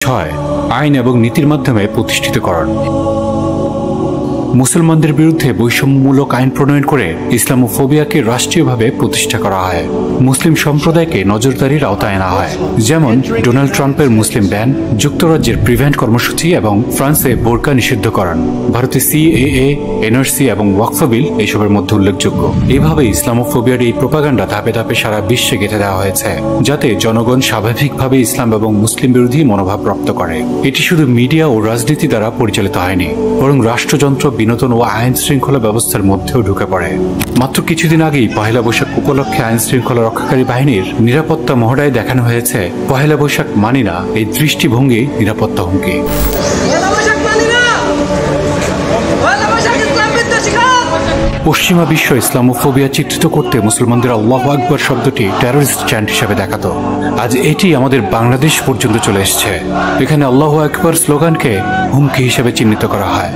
6. আইন এবং নীতির মাধ্যমে প্রতিষ্ঠিতকরণ। মুসলমানদের বিরুদ্ধে বৈষম্যমূলক আইন প্রণয়ন করে ইসলামোফোবিয়াকে রাষ্ট্রীয়ভাবে প্রতিষ্ঠা করা হয়। মুসলিম সম্প্রদায়কে নজরদারির আওতায় আনা হয়, যেমন ডোনাল্ড ট্রাম্পের মুসলিম ব্যান, যুক্তরাজ্যের প্রিভেন্ট কর্মসূচি এবং ফ্রান্সে বোরকা নিষিদ্ধকরণ। ভারতে সিএএ, এনআরসি এবং ওয়াকফ বিল এসবের মধ্যে উল্লেখযোগ্য। এভাবে ইসলামোফোবিয়ার এই প্রোপাগান্ডা ধাপে ধাপে সারা বিশ্বে গেঁথে দেওয়া হয়েছে, যাতে জনগণ স্বাভাবিকভাবে ইসলাম এবং মুসলিম বিরোধী মনোভাব রপ্ত করে। এটি শুধু মিডিয়া ও রাজনীতি দ্বারা পরিচালিত হয়নি, বরং রাষ্ট্রযন্ত্র, বিনোদন ও আইন শৃঙ্খলা ব্যবস্থার মধ্যেও ঢুকে পড়ে। মাত্র কিছুদিন আগেই পহেলা বৈশাখ উপলক্ষে আইন শৃঙ্খলা রক্ষাকারী বাহিনীর নিরাপত্তা মহড়ায় দেখানো হয়েছে পহেলা বৈশাখ মানি না, এই দৃষ্টিভঙ্গি নিরাপত্তা হুমকি। পশ্চিমা বিশ্ব ইসলামোফোবিয়া চিত্রিত করতে মুসলমানদের আল্লাহু আকবার শব্দটি টেররিস্ট চ্যান্ট হিসেবে দেখাতো। আজ এটি আমাদের বাংলাদেশ পর্যন্ত চলে এসেছে। এখানে আল্লাহু আকবার স্লোগানকে হুমকি হিসেবে চিহ্নিত করা হয়।